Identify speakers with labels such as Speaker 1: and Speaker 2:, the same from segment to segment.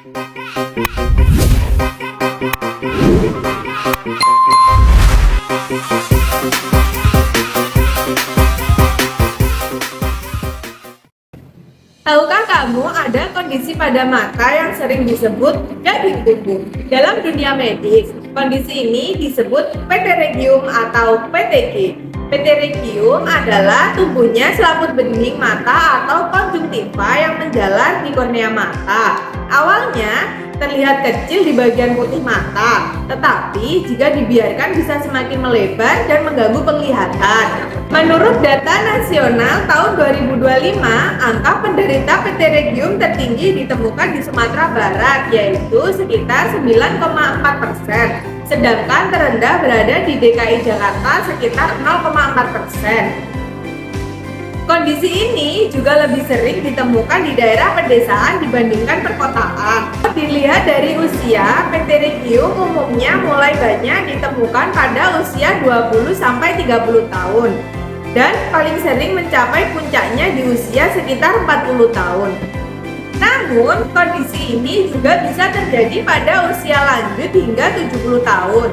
Speaker 1: Tahukah kamu ada kondisi pada mata yang sering disebut daging tumbuh? Dalam dunia medis, kondisi ini disebut pterygium atau PTG. Pterygium adalah tumbuhnya selaput bening mata atau konjungtiva yang menjalar di kornea mata. Awalnya terlihat kecil di bagian putih mata, tetapi jika dibiarkan bisa semakin melebar dan mengganggu penglihatan. Menurut data nasional tahun 2025, angka penderita pterygium tertinggi ditemukan di Sumatera Barat, yaitu sekitar 9,4%, sedangkan terendah berada di DKI Jakarta sekitar 0,4%. Kondisi ini juga lebih sering ditemukan di daerah pedesaan dibandingkan perkotaan. Dilihat dari usia, pterygium umumnya mulai banyak ditemukan pada usia 20-30 tahun dan paling sering mencapai puncaknya di usia sekitar 40 tahun. Namun, kondisi ini juga bisa terjadi pada usia lanjut hingga 70 tahun.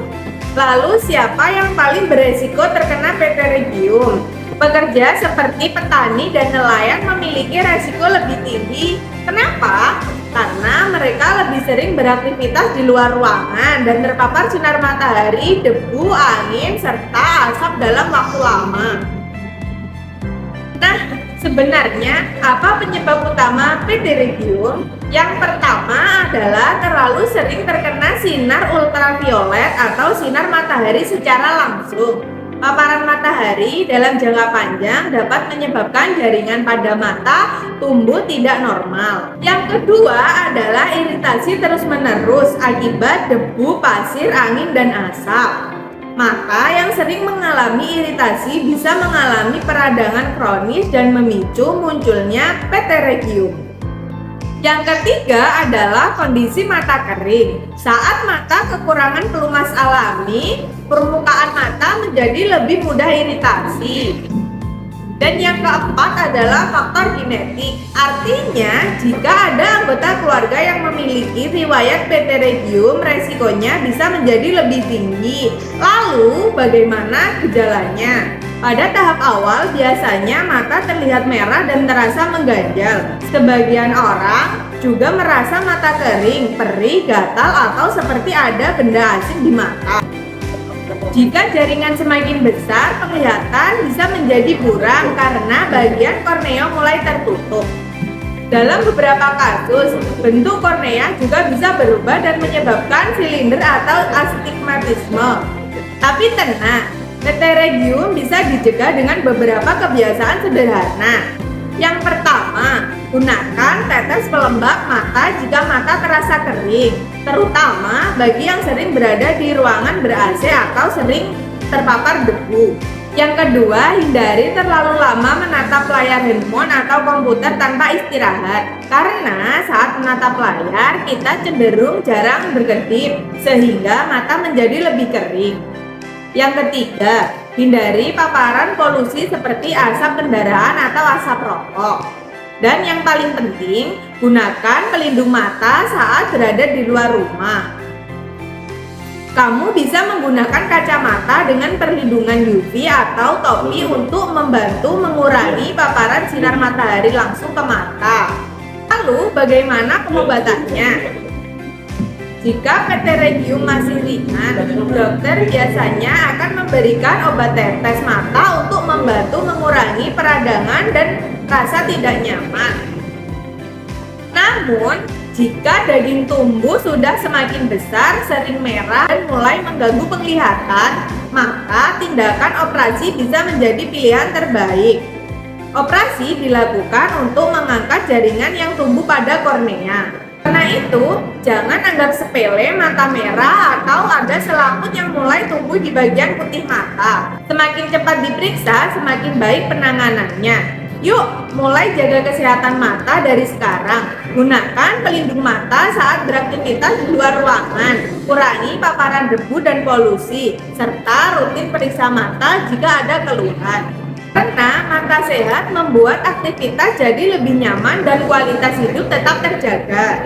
Speaker 1: Lalu, siapa yang paling beresiko terkena pterygium? Pekerja seperti petani dan nelayan memiliki resiko lebih tinggi. Kenapa? Karena mereka lebih sering beraktivitas di luar ruangan dan terpapar sinar matahari, debu, angin, serta asap dalam waktu lama. Nah, sebenarnya apa penyebab utama pterygium? Yang pertama adalah terlalu sering terkena sinar ultraviolet atau sinar matahari secara langsung. Paparan matahari dalam jangka panjang dapat menyebabkan jaringan pada mata tumbuh tidak normal. Yang kedua adalah iritasi terus-menerus akibat debu, pasir, angin, dan asap. Mata yang sering mengalami iritasi bisa mengalami peradangan kronis dan memicu munculnya pterygium. Yang ketiga adalah kondisi mata kering. Saat mata kekurangan pelumas alami, permukaan mata menjadi lebih mudah iritasi. Dan yang keempat adalah faktor genetik. Artinya, jika ada anggota keluarga yang memiliki riwayat pterygium, resikonya bisa menjadi lebih tinggi. Lalu, bagaimana gejalanya? Pada tahap awal, biasanya mata terlihat merah dan terasa mengganjal. Sebagian orang juga merasa mata kering, perih, gatal, atau seperti ada benda asing di mata. Jika jaringan semakin besar, penglihatan bisa menjadi buram karena bagian kornea mulai tertutup. Dalam beberapa kasus, bentuk kornea juga bisa berubah dan menyebabkan silinder atau astigmatisme. Tapi tenang, pterygium bisa dicegah dengan beberapa kebiasaan sederhana. Yang pertama, gunakan tetes pelembab mata jika mata terasa kering, terutama bagi yang sering berada di ruangan ber-AC atau sering terpapar debu. Yang kedua, hindari terlalu lama menatap layar handphone atau komputer tanpa istirahat. Karena saat menatap layar, kita cenderung jarang berkedip, sehingga mata menjadi lebih kering. Yang ketiga, hindari paparan polusi seperti asap kendaraan atau asap rokok. Dan yang paling penting, gunakan pelindung mata saat berada di luar rumah. Kamu bisa menggunakan kacamata dengan perlindungan UV atau topi untuk membantu mengurangi paparan sinar matahari langsung ke mata. Lalu, bagaimana pengobatannya? Jika pterygium masih ringan, dokter biasanya akan memberikan obat tetes mata untuk membantu mengurangi peradangan dan rasa tidak nyaman. Namun, jika daging tumbuh sudah semakin besar, sering merah, dan mulai mengganggu penglihatan, maka tindakan operasi bisa menjadi pilihan terbaik. Operasi dilakukan untuk mengangkat jaringan yang tumbuh pada kornea. Karena itu, jangan anggap sepele mata merah atau ada selaput yang mulai tumbuh di bagian putih mata. Semakin cepat diperiksa, semakin baik penanganannya. Yuk, mulai jaga kesehatan mata dari sekarang. Gunakan pelindung mata saat beraktivitas di luar ruangan. Kurangi paparan debu dan polusi, serta rutin periksa mata jika ada keluhan. Karena mata sehat membuat aktivitas jadi lebih nyaman dan kualitas hidup tetap terjaga.